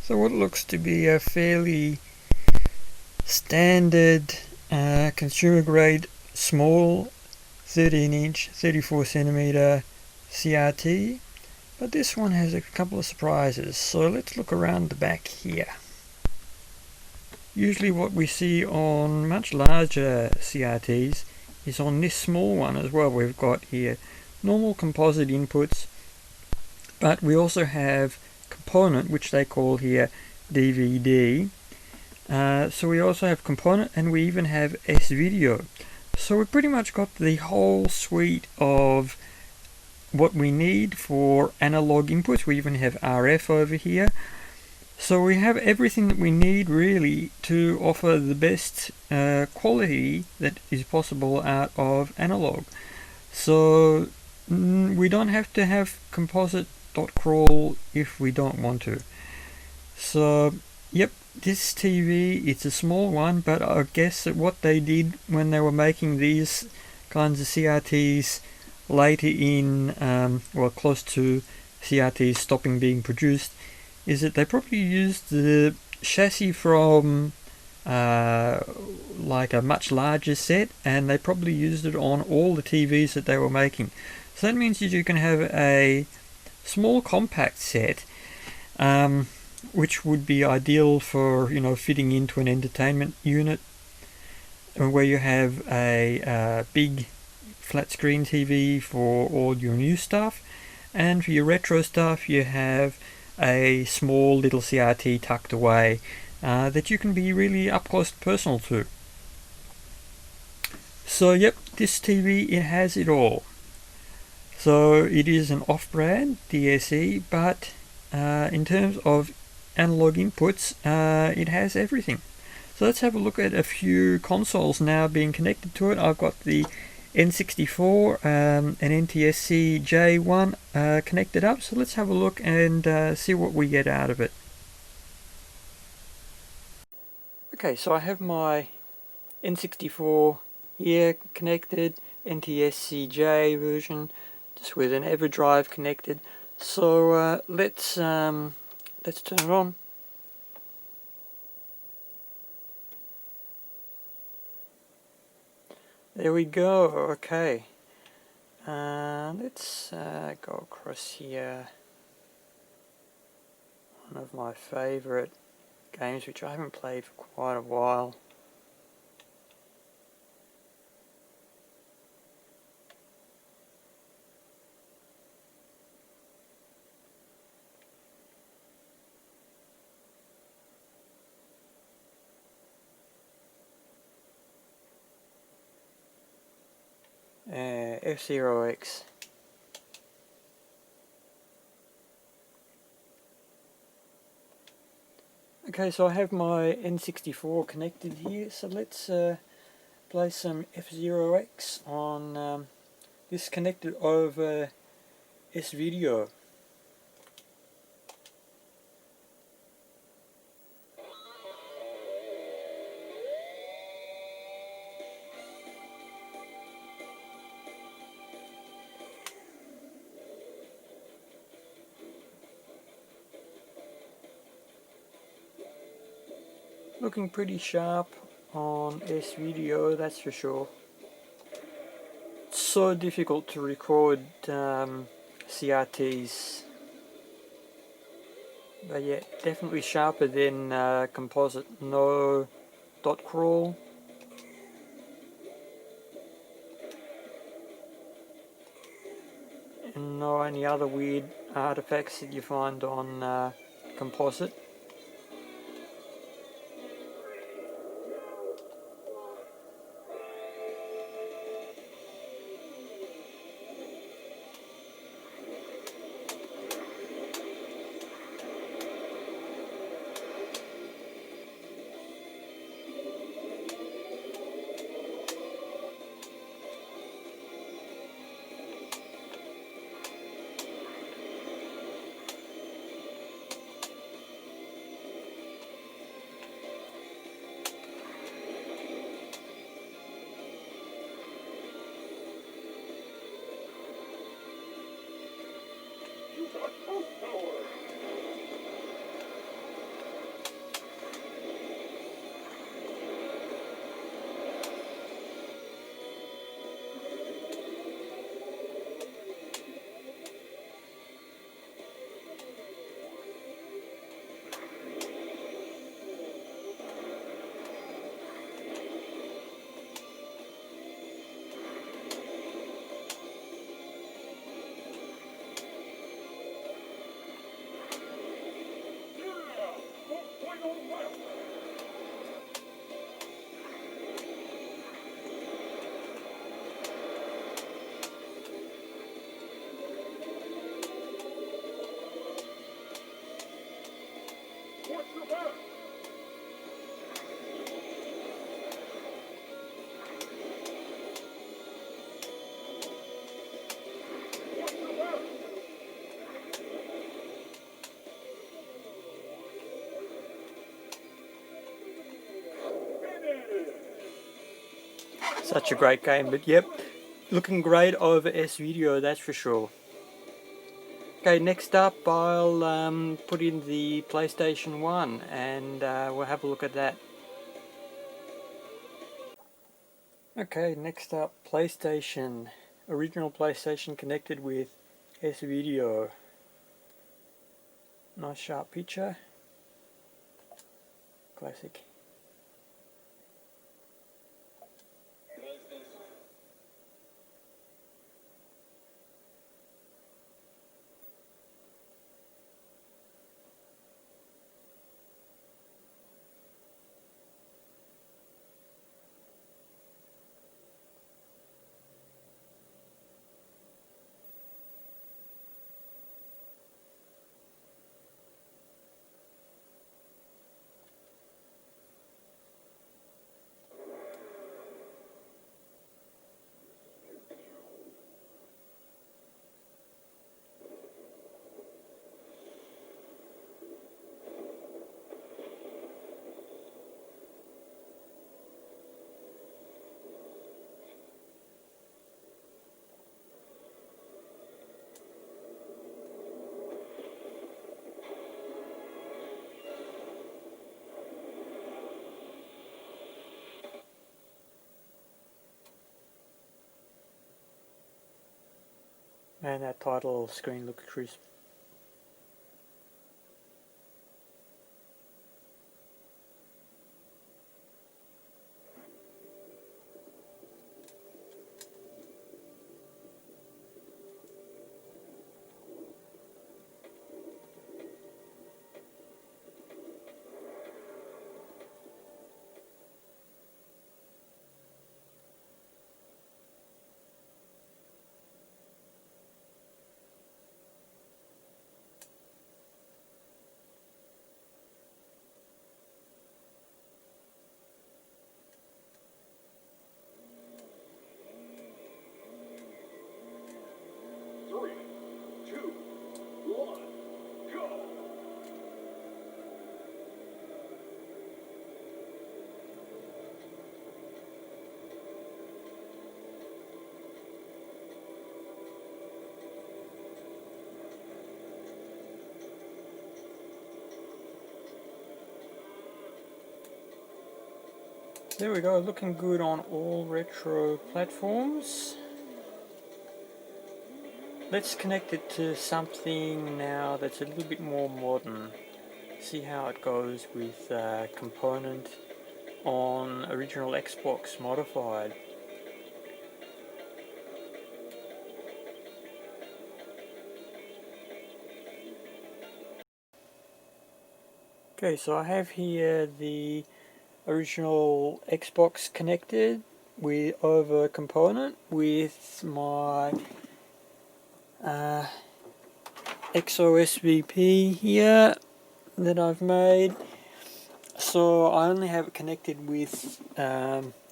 So what looks to be a fairly standard consumer grade small 13-inch 34cm CRT, but this one has a couple of surprises, so let's look around the back here. Usually what we see on much larger CRTs is on this small one as well. We've got here normal composite inputs, but we also have component, which they call here DVD. So we also have component, and we even have S-video. So we've pretty much got the whole suite of what we need for analog inputs. We even have RF over here. So we have everything that we need really to offer the best quality that is possible out of analog. So we don't have to have composite.crawl if we don't want to. So yep, this TV, it's a small one, but I guess that what they did when they were making these kinds of CRTs later in, well, close to CRTs stopping being produced, is that they probably used the chassis from like a much larger set, and they probably used it on all the TVs that they were making. So that means that you can have a small compact set, which would be ideal for, you know, fitting into an entertainment unit, where you have a big flat screen TV for all your new stuff, and for your retro stuff you have a small little CRT tucked away that you can be really up close and personal to. So yep, this TV, it has it all. So it is an off-brand DSE, but in terms of analog inputs, it has everything. So let's have a look at a few consoles now being connected to it. I've got the N64 and NTSC J1 connected up, so let's have a look and see what we get out of it. Okay, so I have my N64 here connected, NTSC J version, just with an EverDrive connected. So let's turn it on. There we go. Okay, let's go across here. One of my favourite games, which I haven't played for quite a while. F-Zero-X. Okay, so I have my N64 connected here, so let's play some F-Zero-X on this connected over S-video. Looking pretty sharp on S-video, that's for sure. It's so difficult to record CRTs, but yeah, definitely sharper than composite. No dot crawl. And no any other weird artifacts that you find on composite. Such a great game, but yep, looking great over S-Video, that's for sure. Okay, next up I'll put in the PlayStation 1 and we'll have a look at that. Okay, next up PlayStation. Original PlayStation connected with S-Video. Nice sharp picture. Classic. Man, that title screen looks crisp. There we go, looking good on all retro platforms. Let's connect it to something now that's a little bit more modern. See how it goes with component on original Xbox modified. Okay, so I have here the original Xbox connected with over component with my XOSVP here that I've made. So I only have it connected with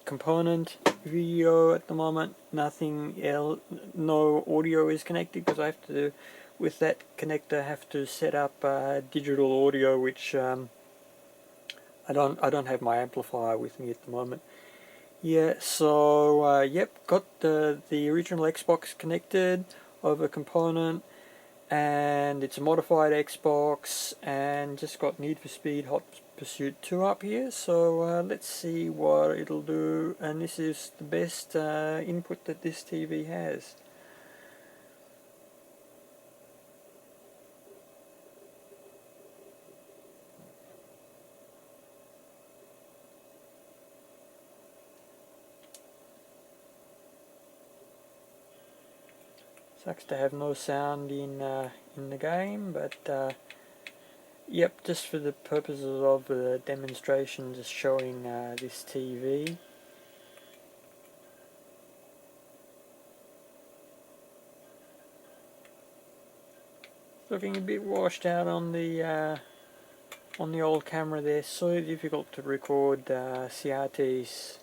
component video at the moment. Nothing else, no audio is connected because I have to, with that connector, have to set up digital audio, which I don't have my amplifier with me at the moment. Yeah, so yep, got the original Xbox connected over component, and it's a modified Xbox, and just got Need for Speed Hot Pursuit 2 up here. So let's see what it'll do, and this is the best input that this TV has. Sucks to have no sound in the game, but Yep, just for the purposes of the demonstration, just showing this TV. Looking a bit washed out on the old camera there. So difficult to record CRTs.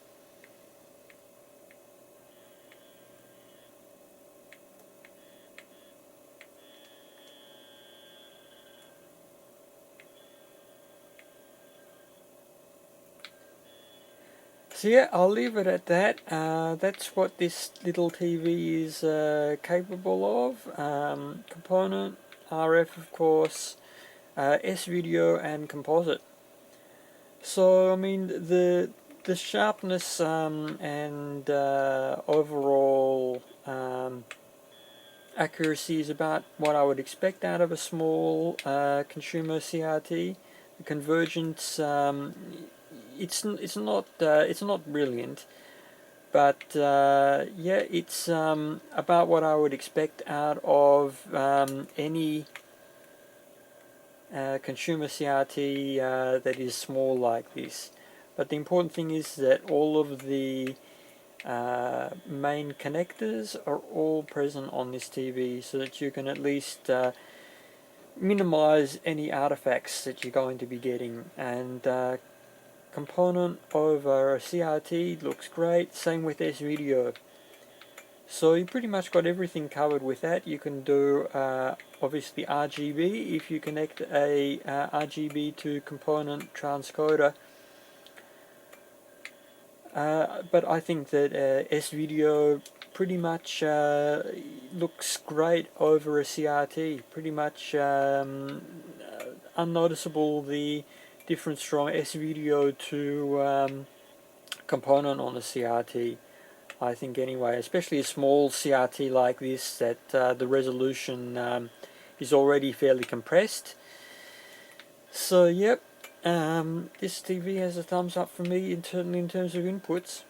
So yeah, I'll leave it at that. That's what this little TV is capable of. Component, RF of course, S-video and composite. So I mean the sharpness and overall accuracy is about what I would expect out of a small consumer CRT. The convergence, it's not brilliant, but yeah, it's about what I would expect out of any consumer CRT that is small like this. But the important thing is that all of the main connectors are all present on this TV, so that you can at least minimize any artifacts that you're going to be getting. And component over a CRT looks great, same with S-video. So you pretty much got everything covered with that. You can do obviously RGB if you connect a RGB to component transcoder. But I think that S-video pretty much looks great over a CRT. Pretty much unnoticeable the difference from S-video to component on a CRT. I think anyway, especially a small CRT like this, that the resolution is already fairly compressed. So yep, this TV has a thumbs up for me, certainly in terms of inputs.